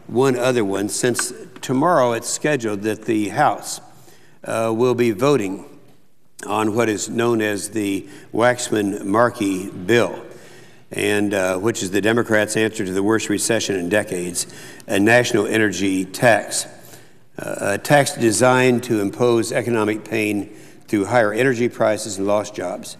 one other one, since tomorrow it's scheduled that the House will be voting on what is known as the Waxman-Markey bill, and which is the Democrats' answer to the worst recession in decades, a national energy tax. A tax designed to impose economic pain through higher energy prices and lost jobs.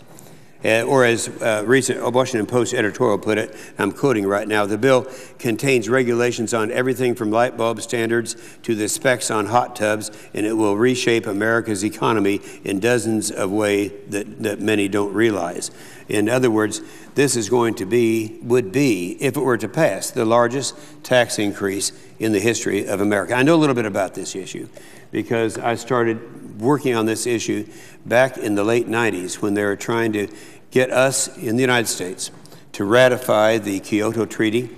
Or as recent Washington Post editorial put it, I'm quoting right now, the bill contains regulations on everything from light bulb standards to the specs on hot tubs, and it will reshape America's economy in dozens of ways that many don't realize. In other words, this is going to would be, if it were to pass, the largest tax increase in the history of America. I know a little bit about this issue because I started working on this issue back in the late 90s when they were trying to get us in the United States to ratify the Kyoto Treaty,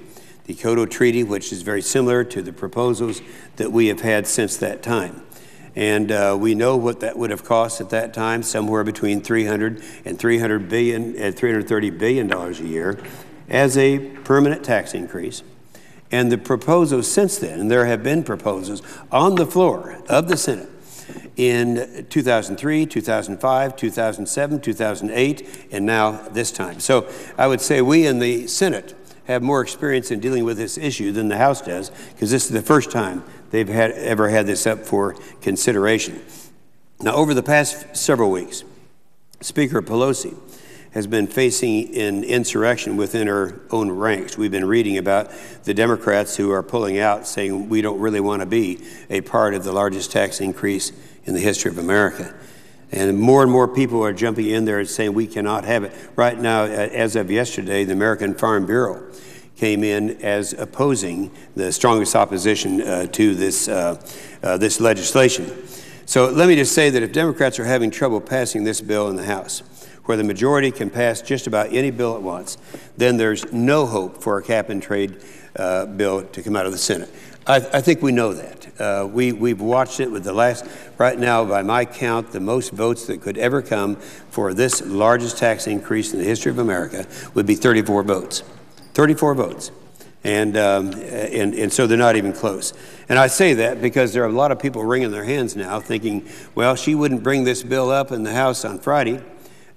which is very similar to the proposals that we have had since that time. And we know what that would have cost at that time, somewhere between $300 and $330 billion a year as a permanent tax increase. And the proposals since then, and there have been proposals on the floor of the Senate in 2003, 2005, 2007, 2008, and now this time. So I would say we in the Senate have more experience in dealing with this issue than the House does, because this is the first time they've ever had this up for consideration. Now, over the past several weeks, Speaker Pelosi has been facing an insurrection within her own ranks. We've been reading about the Democrats who are pulling out, saying we don't really want to be a part of the largest tax increase in the history of America. And more people are jumping in there and saying we cannot have it. Right now, as of yesterday, the American Farm Bureau came in as opposing the strongest opposition to this legislation. So let me just say that if Democrats are having trouble passing this bill in the House, where the majority can pass just about any bill at once, then there's no hope for a cap-and-trade bill to come out of the Senate. I think we know that. We've watched it with right now, by my count, the most votes that could ever come for this largest tax increase in the history of America would be 34 votes. 34 votes. And so they're not even close. And I say that because there are a lot of people wringing their hands now thinking, well, she wouldn't bring this bill up in the House on Friday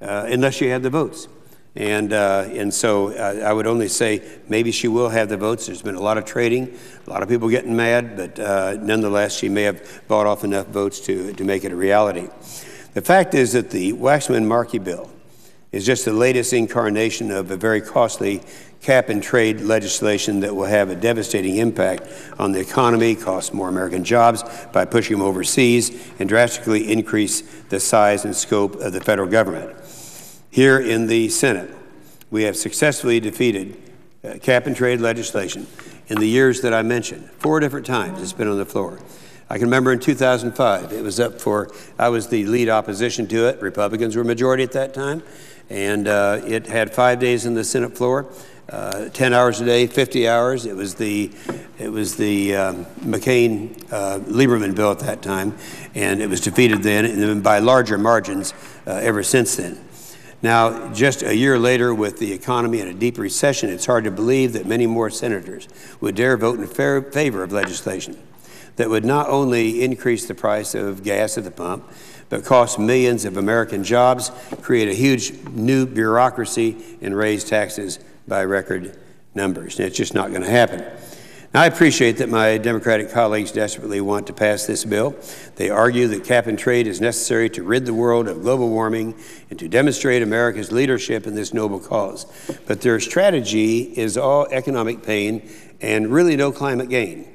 unless she had the votes. And so I would only say maybe she will have the votes. There's been a lot of trading, a lot of people getting mad, but nonetheless, she may have bought off enough votes to make it a reality. The fact is that the Waxman-Markey bill is just the latest incarnation of a very costly cap-and-trade legislation that will have a devastating impact on the economy, cost more American jobs by pushing them overseas, and drastically increase the size and scope of the federal government. Here in the Senate, we have successfully defeated cap-and-trade legislation in the years that I mentioned. 4 different times it's been on the floor. I can remember in 2005, it was up for, I was the lead opposition to it. Republicans were majority at that time. And it had 5 days in the Senate floor, 10 hours a day, 50 hours. It was the McCain-Lieberman bill at that time, and it was defeated then, and then by larger margins ever since then. Now, just a year later, with the economy in a deep recession, it's hard to believe that many more senators would dare vote in favor of legislation that would not only increase the price of gas at the pump, but cost millions of American jobs, create a huge new bureaucracy, and raise taxes by record numbers. And it's just not going to happen. Now, I appreciate that my Democratic colleagues desperately want to pass this bill. They argue that cap-and-trade is necessary to rid the world of global warming and to demonstrate America's leadership in this noble cause. But their strategy is all economic pain and really no climate gain.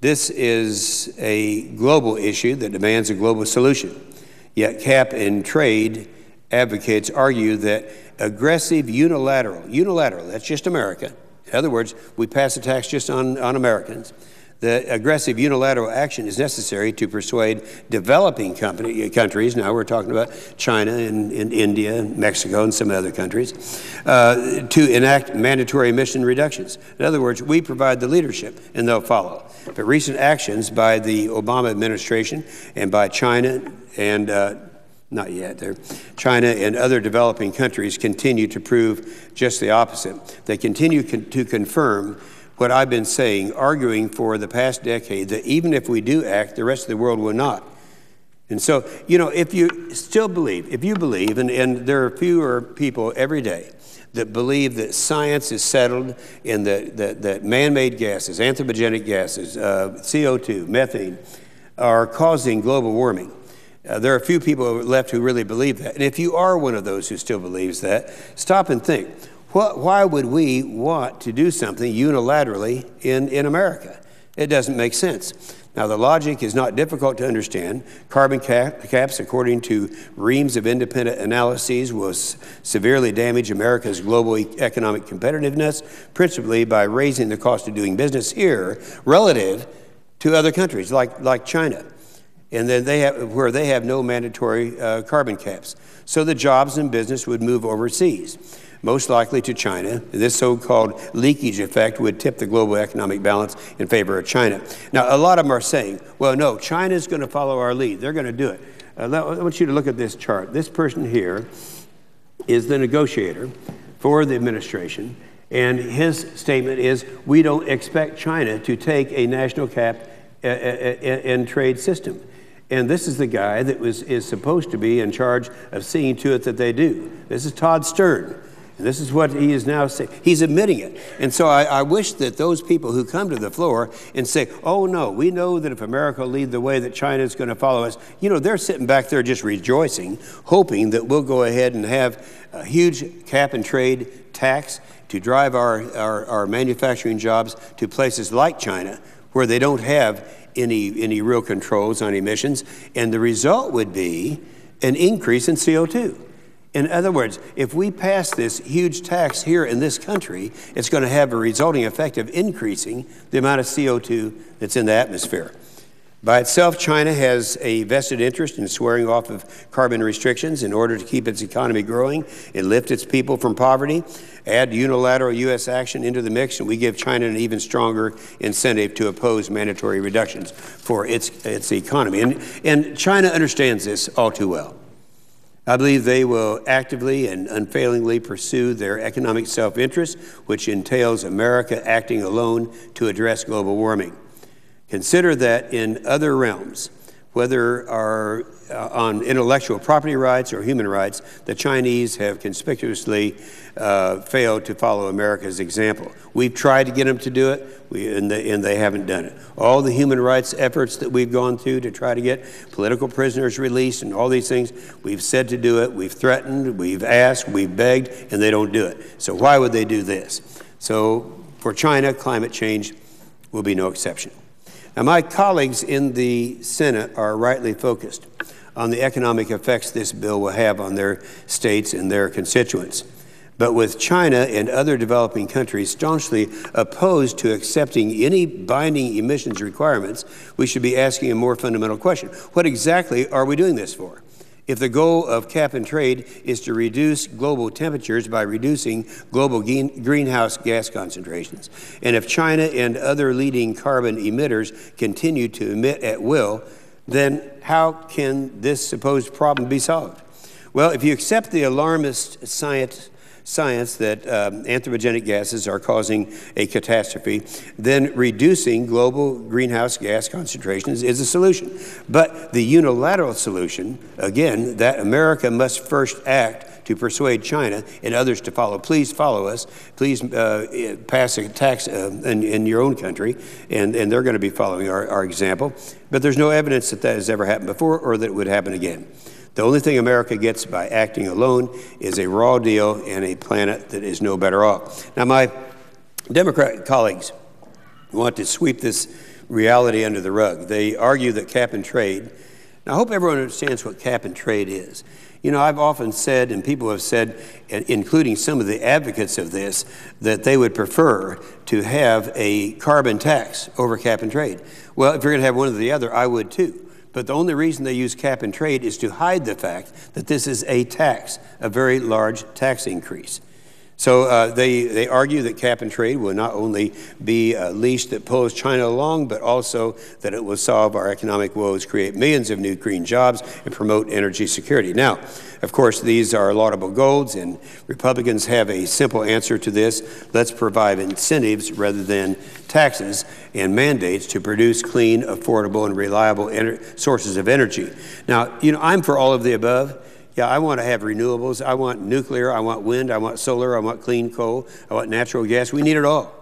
This is a global issue that demands a global solution. Yet cap-and-trade advocates argue that aggressive unilateral, that's just America. In other words, we pass a tax just on Americans. The aggressive unilateral action is necessary to persuade developing countries, now we're talking about China and India and Mexico and some other countries, to enact mandatory emission reductions. In other words, we provide the leadership and they'll follow. But recent actions by the Obama administration and by China and not yet. China and other developing countries continue to prove just the opposite. They continue to confirm what I've been saying, arguing for the past decade, that even if we do act, the rest of the world will not. And so, you know, if you still believe, if you believe, and there are fewer people every day that believe that science is settled and that man-made gases, anthropogenic gases, CO2, methane, are causing global warming. There are a few people left who really believe that. And if you are one of those who still believes that, stop and think. Why would we want to do something unilaterally in America? It doesn't make sense. Now, the logic is not difficult to understand. Carbon caps, according to reams of independent analyses, will severely damage America's global economic competitiveness, principally by raising the cost of doing business here relative to other countries like China, and then where they have no mandatory carbon caps. So the jobs and business would move overseas, most likely to China. This so-called leakage effect would tip the global economic balance in favor of China. Now, a lot of them are saying, well, no, China's going to follow our lead. They're going to do it. I want you to look at this chart. This person here is the negotiator for the administration, and his statement is, we don't expect China to take a national cap and trade system. And this is the guy that is supposed to be in charge of seeing to it that they do. This is Todd Stern. And this is what he is now saying. He's admitting it. And so I wish that those people who come to the floor and say, oh, no, we know that if America will lead the way that China is going to follow us, you know, they're sitting back there just rejoicing, hoping that we'll go ahead and have a huge cap and trade tax to drive our manufacturing jobs to places like China, where they don't have any real controls on emissions. And the result would be an increase in CO2. In other words, if we pass this huge tax here in this country, it's going to have a resulting effect of increasing the amount of CO2 that's in the atmosphere. By itself, China has a vested interest in swearing off of carbon restrictions in order to keep its economy growing and lift its people from poverty. Add unilateral U.S. action into the mix, and we give China an even stronger incentive to oppose mandatory reductions for its economy. And China understands this all too well. I believe they will actively and unfailingly pursue their economic self-interest, which entails America acting alone to address global warming. Consider that in other realms, whether on intellectual property rights or human rights, the Chinese have conspicuously failed to follow America's example. We've tried to get them to do it, and they haven't done it. All the human rights efforts that we've gone through to try to get political prisoners released and all these things, we've said to do it, we've threatened, we've asked, we've begged, and they don't do it. So why would they do this? So for China, climate change will be no exception. Now, my colleagues in the Senate are rightly focused on the economic effects this bill will have on their states and their constituents. But with China and other developing countries staunchly opposed to accepting any binding emissions requirements, we should be asking a more fundamental question. What exactly are we doing this for? If the goal of cap and trade is to reduce global temperatures by reducing global greenhouse gas concentrations, and if China and other leading carbon emitters continue to emit at will, then how can this supposed problem be solved? Well, if you accept the alarmist science that anthropogenic gases are causing a catastrophe, then reducing global greenhouse gas concentrations is a solution. But the unilateral solution, again, that America must first act to persuade China and others to follow. Please follow us. Please pass a tax in your own country, and they're going to be following our example. But there's no evidence that that has ever happened before or that it would happen again. The only thing America gets by acting alone is a raw deal and a planet that is no better off. Now, my Democrat colleagues want to sweep this reality under the rug. They argue that cap and trade. Now, I hope everyone understands what cap and trade is. You know, I've often said, and people have said, including some of the advocates of this, that they would prefer to have a carbon tax over cap and trade. Well, if you're going to have one or the other, I would too. But the only reason they use cap and trade is to hide the fact that this is a tax, a very large tax increase. So they argue that cap and trade will not only be a leash that pulls China along, but also that it will solve our economic woes, create millions of new green jobs, and promote energy security. Now, of course, these are laudable goals, and Republicans have a simple answer to this. Let's provide incentives rather than taxes and mandates to produce clean, affordable, and reliable sources of energy. Now, I'm for all of the above. Yeah, I want to have renewables. I want nuclear. I want wind. I want solar. I want clean coal. I want natural gas. We need it all.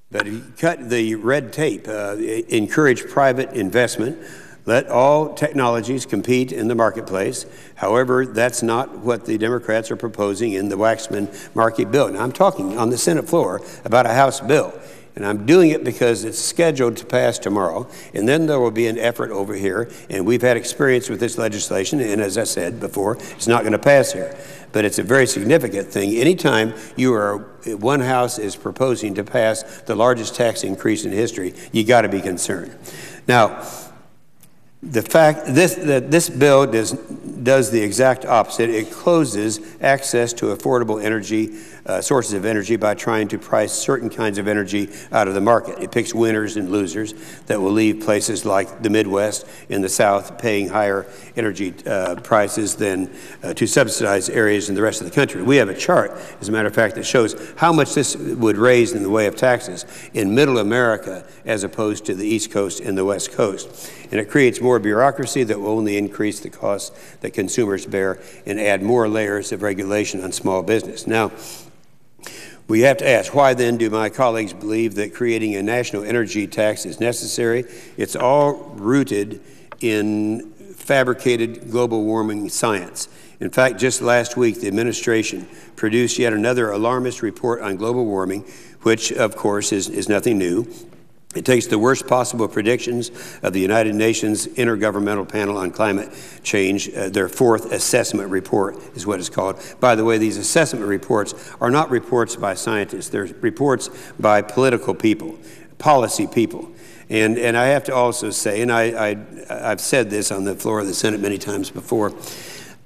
But if you cut the red tape, encourage private investment, let all technologies compete in the marketplace. However, that's not what the Democrats are proposing in the Waxman-Markey bill. Now, I'm talking on the Senate floor about a House bill. And I'm doing it because it's scheduled to pass tomorrow, and then there will be an effort over here, and we've had experience with this legislation, and as I said before, it's not going to pass here. But it's a very significant thing. Anytime one House is proposing to pass the largest tax increase in history, you got to be concerned. Now, the fact that this bill does the exact opposite. It closes access to affordable energy, sources of energy, by trying to price certain kinds of energy out of the market. It picks winners and losers that will leave places like the Midwest and the South paying higher energy prices than to subsidize areas in the rest of the country. We have a chart, as a matter of fact, that shows how much this would raise in the way of taxes in Middle America as opposed to the East Coast and the West Coast. And it creates more bureaucracy that will only increase the costs that consumers bear and add more layers of regulation on small business. Now, we have to ask, why then do my colleagues believe that creating a national energy tax is necessary? It's all rooted in fabricated global warming science. In fact, just last week, the administration produced yet another alarmist report on global warming, which, of course, is nothing new. It takes the worst possible predictions of the United Nations Intergovernmental Panel on Climate Change. Their fourth assessment report is what it's called. By the way, these assessment reports are not reports by scientists. They're reports by political people, policy people. And I have to also say, and I've said this on the floor of the Senate many times before,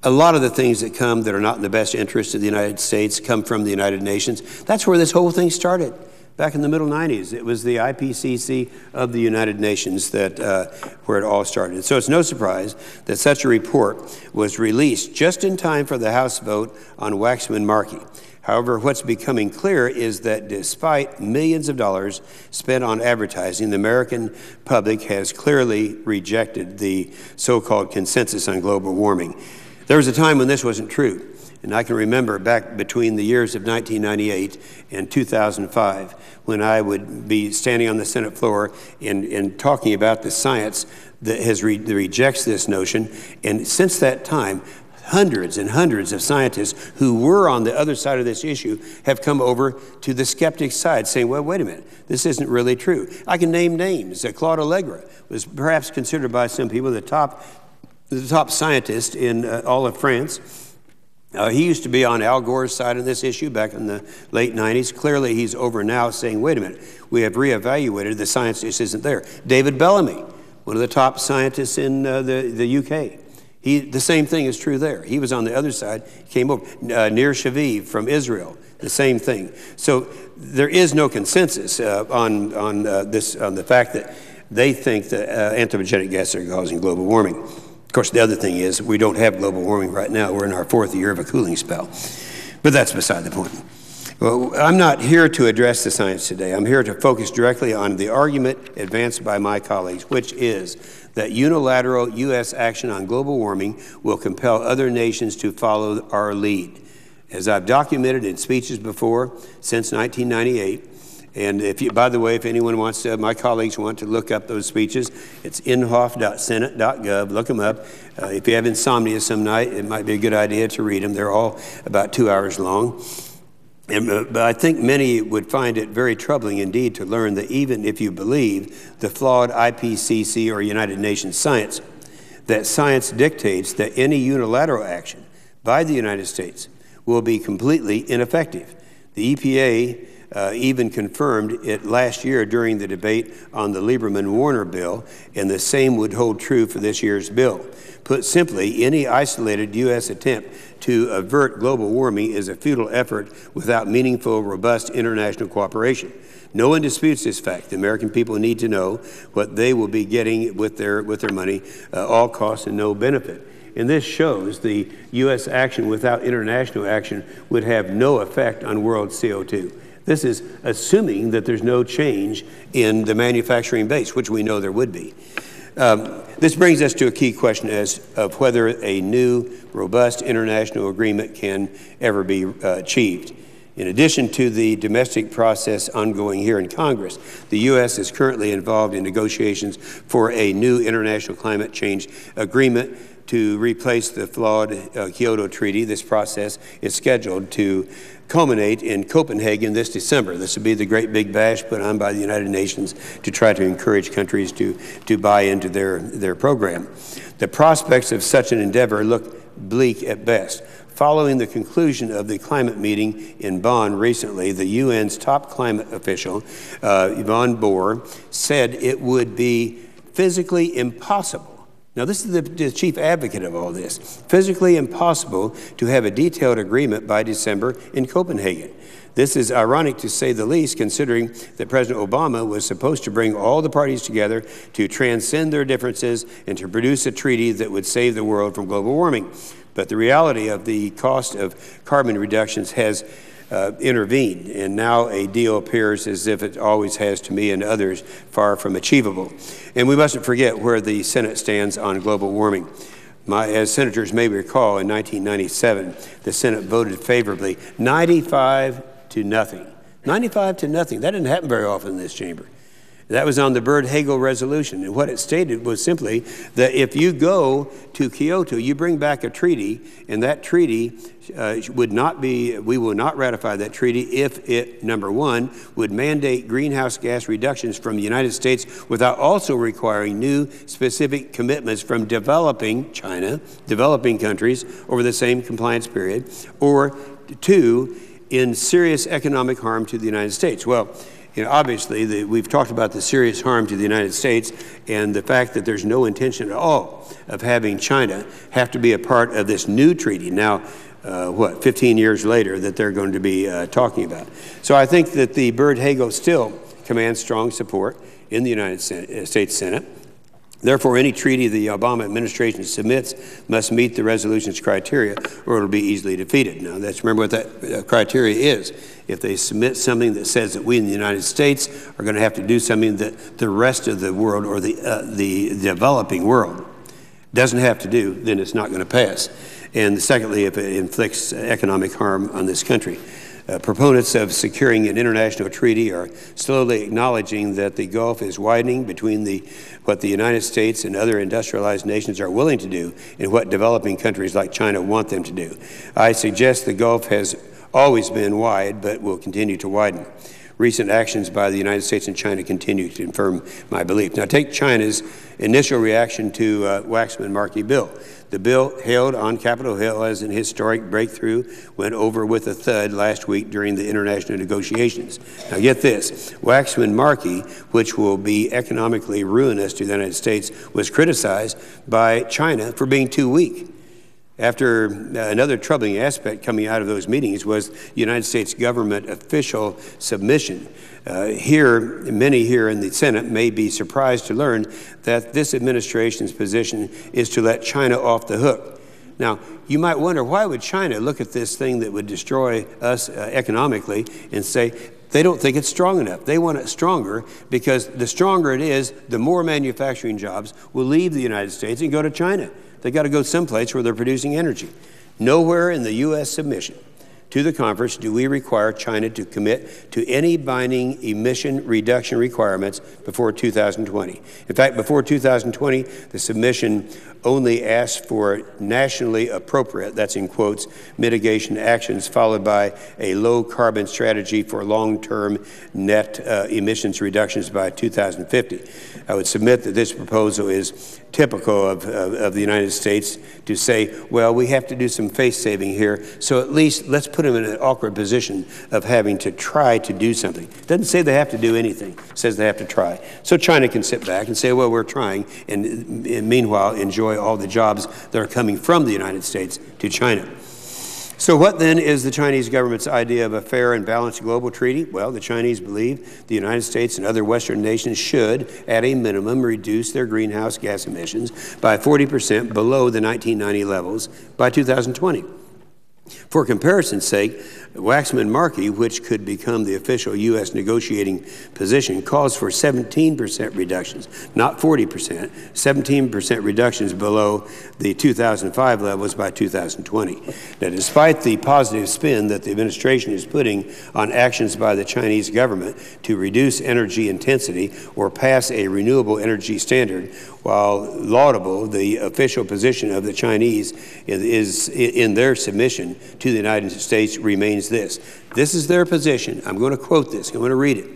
a lot of the things that come that are not in the best interest of the United States come from the United Nations. That's where this whole thing started. Back in the middle 90s, it was the IPCC of the United Nations that where it all started. So it's no surprise that such a report was released just in time for the House vote on Waxman-Markey. However, what's becoming clear is that despite millions of dollars spent on advertising, the American public has clearly rejected the so-called consensus on global warming. There was a time when this wasn't true. And I can remember back between the years of 1998 and 2005 when I would be standing on the Senate floor and talking about the science that rejects this notion. And since that time, hundreds and hundreds of scientists who were on the other side of this issue have come over to the skeptic side saying, well, wait a minute, this isn't really true. I can name names. Claude Allegra was perhaps considered by some people the top scientist in all of France. He used to be on Al Gore's side of this issue back in the late 90s. Clearly, he's over now saying, wait a minute, we have reevaluated, the science just isn't there. David Bellamy, one of the top scientists in the UK. The same thing is true there. He was on the other side, came over. Nir Shaviv from Israel, the same thing. So there is no consensus on the fact that they think that anthropogenic gases are causing global warming. Of course, the other thing is we don't have global warming right now. We're in our fourth year of a cooling spell. But that's beside the point. Well, I'm not here to address the science today. I'm here to focus directly on the argument advanced by my colleagues, which is that unilateral U.S. action on global warming will compel other nations to follow our lead. As I've documented in speeches before since 1998, and by the way, if anyone wants to, my colleagues want to look up those speeches, it's Inhofe.senate.gov. Look them up. If you have insomnia some night, it might be a good idea to read them. They're all about 2 hours long. But I think many would find it very troubling indeed to learn that even if you believe the flawed IPCC or United Nations science, that science dictates that any unilateral action by the United States will be completely ineffective. The EPA even confirmed it last year during the debate on the Lieberman-Warner bill, and the same would hold true for this year's bill. Put simply, any isolated U.S. attempt to avert global warming is a futile effort without meaningful, robust international cooperation. No one disputes this fact. The American people need to know what they will be getting with their money, all costs and no benefit. And this shows the U.S. action without international action would have no effect on world CO2. This is assuming that there's no change in the manufacturing base, which we know there would be. This brings us to a key question of whether a new, robust international agreement can ever be achieved. In addition to the domestic process ongoing here in Congress, the U.S. is currently involved in negotiations for a new international climate change agreement to replace the flawed Kyoto Treaty. This process is scheduled to culminate in Copenhagen this December. This will be the great big bash put on by the United Nations to try to encourage countries to buy into their program. The prospects of such an endeavor look bleak at best. Following the conclusion of the climate meeting in Bonn recently, the UN's top climate official, Yvonne Bohr, said it would be physically impossible. Now, this is the chief advocate of all this. Physically impossible to have a detailed agreement by December in Copenhagen. This is ironic to say the least, considering that President Obama was supposed to bring all the parties together to transcend their differences and to produce a treaty that would save the world from global warming. But the reality of the cost of carbon reductions has intervened, and now a deal appears as if it always has to me and others far from achievable. And we mustn't forget where the Senate stands on global warming. As senators may recall, in 1997, the Senate voted favorably 95 to nothing. 95 to nothing. That didn't happen very often in this chamber. That was on the Byrd-Hagel resolution. And what it stated was simply that if you go to Kyoto, you bring back a treaty, and that treaty we will not ratify that treaty if it, number one, would mandate greenhouse gas reductions from the United States without also requiring new specific commitments from developing countries over the same compliance period, or two, in serious economic harm to the United States. Well, obviously, we've talked about the serious harm to the United States and the fact that there's no intention at all of having China have to be a part of this new treaty. Now, 15 years later that they're going to be talking about. So I think that the Byrd-Hagel still commands strong support in the United States Senate. Therefore, any treaty the Obama administration submits must meet the resolution's criteria, or it will be easily defeated. Now, let's remember what that criteria is. If they submit something that says that we in the United States are going to have to do something that the rest of the world or the developing world doesn't have to do, then it's not going to pass. And secondly, if it inflicts economic harm on this country. Proponents of securing an international treaty are slowly acknowledging that the gulf is widening between what the United States and other industrialized nations are willing to do and what developing countries like China want them to do. I suggest the gulf has always been wide, but will continue to widen. Recent actions by the United States and China continue to confirm my belief. Now, take China's initial reaction to Waxman-Markey bill. The bill, hailed on Capitol Hill as an historic breakthrough, went over with a thud last week during the international negotiations. Now, get this. Waxman-Markey, which will be economically ruinous to the United States, was criticized by China for being too weak. After another troubling aspect coming out of those meetings was the United States government official submission. Many here in the Senate may be surprised to learn that this administration's position is to let China off the hook. Now, you might wonder, why would China look at this thing that would destroy us economically and say, they don't think it's strong enough. They want it stronger because the stronger it is, the more manufacturing jobs will leave the United States and go to China. They've got to go someplace where they're producing energy. Nowhere in the U.S. submission to the conference do we require China to commit to any binding emission reduction requirements before 2020. In fact, before 2020, the submission only asks for nationally appropriate, that's in quotes, mitigation actions followed by a low carbon strategy for long-term net emissions reductions by 2050. I would submit that this proposal is typical of the United States to say, well, we have to do some face saving here, so at least let's put put them in an awkward position of having to try to do something. It doesn't say they have to do anything. It says they have to try. So China can sit back and say, well, we're trying, and meanwhile enjoy all the jobs that are coming from the United States to China. So what then is the Chinese government's idea of a fair and balanced global treaty? Well, the Chinese believe the United States and other Western nations should, at a minimum, reduce their greenhouse gas emissions by 40% below the 1990 levels by 2020. For comparison's sake, Waxman-Markey, which could become the official U.S. negotiating position, calls for 17% reductions, not 40%, 17% reductions below the 2005 levels by 2020. Now, despite the positive spin that the administration is putting on actions by the Chinese government to reduce energy intensity or pass a renewable energy standard, while laudable, the official position of the Chinese is in their submission to the United States remains this. This is their position. I'm going to quote this. I'm going to read it.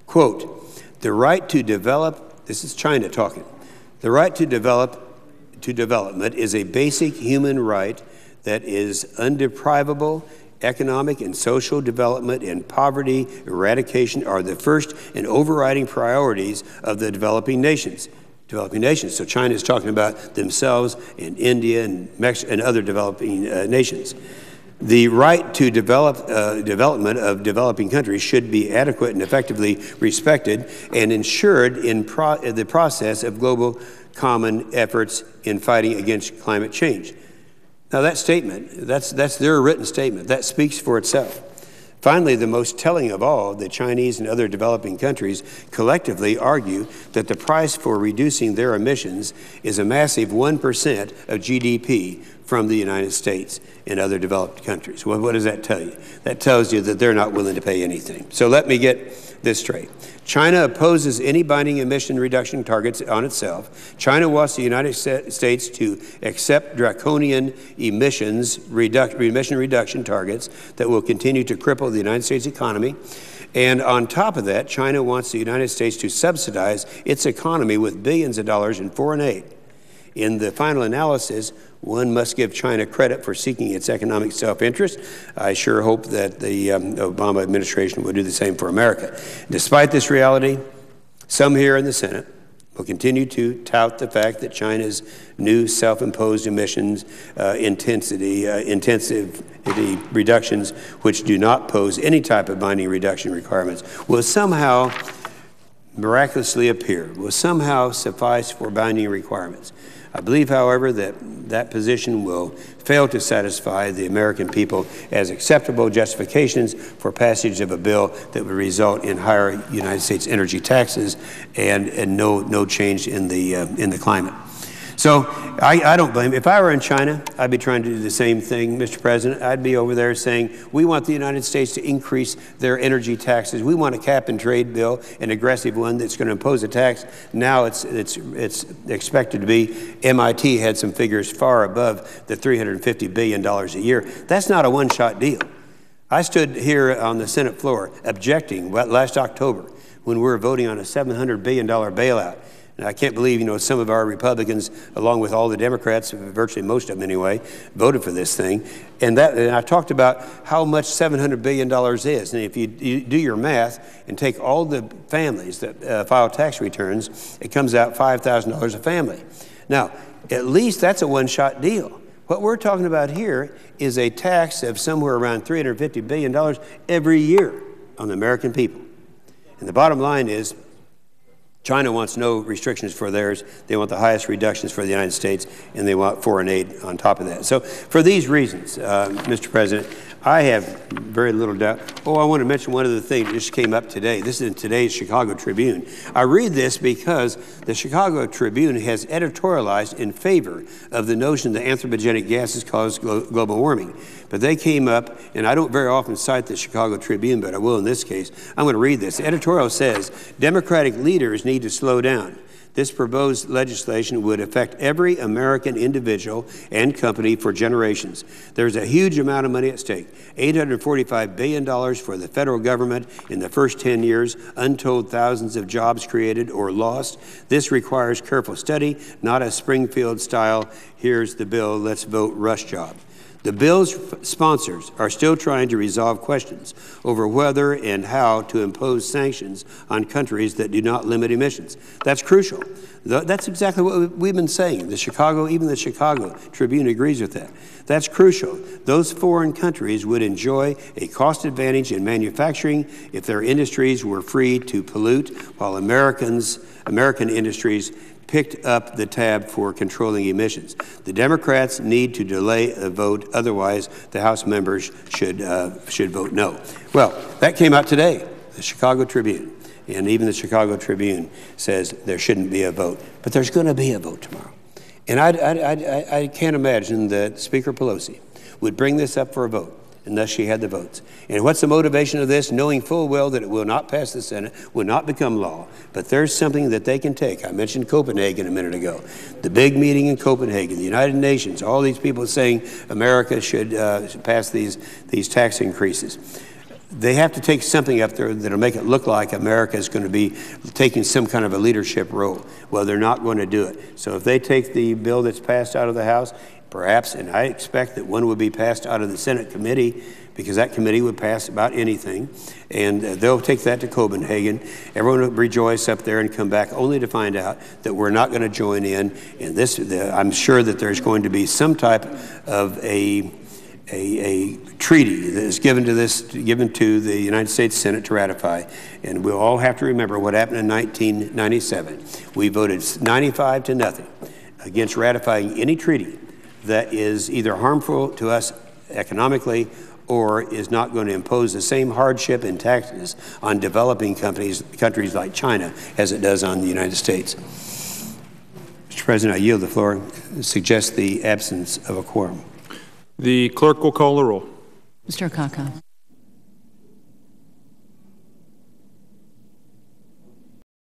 Quote, the right to develop, this is China talking, the right to development is a basic human right that is undeprivable. Economic and social development and poverty eradication are the first and overriding priorities of the developing nations. So China is talking about themselves and India and Mexico and other developing nations. The right to development of developing countries should be adequate and effectively respected and ensured in the process of global common efforts in fighting against climate change. Now that statement, that's their written statement. That speaks for itself. Finally, the most telling of all, the Chinese and other developing countries collectively argue that the price for reducing their emissions is a massive 1% of GDP from the United States and other developed countries. Well, what does that tell you? That tells you that they're not willing to pay anything. So let me get this straight. China opposes any binding emission reduction targets on itself. China wants the United States to accept draconian emission reduction targets that will continue to cripple the United States economy. And on top of that, China wants the United States to subsidize its economy with billions of dollars in foreign aid. In the final analysis, one must give China credit for seeking its economic self-interest. I sure hope that the Obama administration will do the same for America. Despite this reality, some here in the Senate will continue to tout the fact that China's new self-imposed emissions intensity reductions, which do not pose any type of binding reduction requirements, will somehow miraculously appear, will somehow suffice for binding requirements. I believe, however, that position will fail to satisfy the American people as acceptable justifications for passage of a bill that would result in higher United States energy taxes and no change in the climate. So I don't blame. If I were in China, I'd be trying to do the same thing, Mr. President. I'd be over there saying, we want the United States to increase their energy taxes. We want a cap and trade bill, an aggressive one that's going to impose a tax. Now it's expected to be, MIT had some figures far above the $350 billion a year. That's not a one-shot deal. I stood here on the Senate floor objecting last October when we were voting on a $700 billion bailout. And I can't believe, some of our Republicans, along with all the Democrats, virtually most of them anyway, voted for this thing. And I talked about how much $700 billion is. And if you do your math and take all the families that file tax returns, it comes out $5,000 a family. Now, at least that's a one-shot deal. What we're talking about here is a tax of somewhere around $350 billion every year on the American people. And the bottom line is, China wants no restrictions for theirs. They want the highest reductions for the United States, and they want foreign aid on top of that. So for these reasons, Mr. President, I have very little doubt. Oh, I want to mention one other thing that just came up today. This is in today's Chicago Tribune. I read this because the Chicago Tribune has editorialized in favor of the notion that anthropogenic gases cause global warming. But they came up, and I don't very often cite the Chicago Tribune, but I will in this case. I'm going to read this. The editorial says, Democratic leaders need to slow down. This proposed legislation would affect every American individual and company for generations. There's a huge amount of money at stake, $845 billion for the federal government in the first 10 years, untold thousands of jobs created or lost. This requires careful study, not a Springfield-style, here's the bill, let's vote rush job. The bill's sponsors are still trying to resolve questions over whether and how to impose sanctions on countries that do not limit emissions. That's crucial. That's exactly what we've been saying. Even the Chicago Tribune agrees with that. That's crucial. Those foreign countries would enjoy a cost advantage in manufacturing if their industries were free to pollute, while American industries picked up the tab for controlling emissions. The Democrats need to delay a vote, otherwise the House members should vote no. Well, that came out today, the Chicago Tribune. And even the Chicago Tribune says there shouldn't be a vote. But there's going to be a vote tomorrow. And I can't imagine that Speaker Pelosi would bring this up for a vote unless she had the votes. And what's the motivation of this? Knowing full well that it will not pass the Senate, will not become law, but there's something that they can take. I mentioned Copenhagen a minute ago. The big meeting in Copenhagen, the United Nations, all these people saying America should pass these tax increases. They have to take something up there that'll make it look like America is going to be taking some kind of a leadership role. Well, they're not going to do it. So if they take the bill that's passed out of the House, perhaps, and I expect that one would be passed out of the Senate committee, because that committee would pass about anything, and they'll take that to Copenhagen. Everyone will rejoice up there and come back only to find out that we're not going to join in. And I'm sure that there's going to be some type of a treaty that is given to the United States Senate to ratify. And we'll all have to remember what happened in 1997. We voted 95-0 against ratifying any treaty that is either harmful to us economically or is not going to impose the same hardship and taxes on developing countries like China as it does on the United States. Mr. President, I yield the floor. Suggest the absence of a quorum. The clerk will call the roll. Mr. Akaka.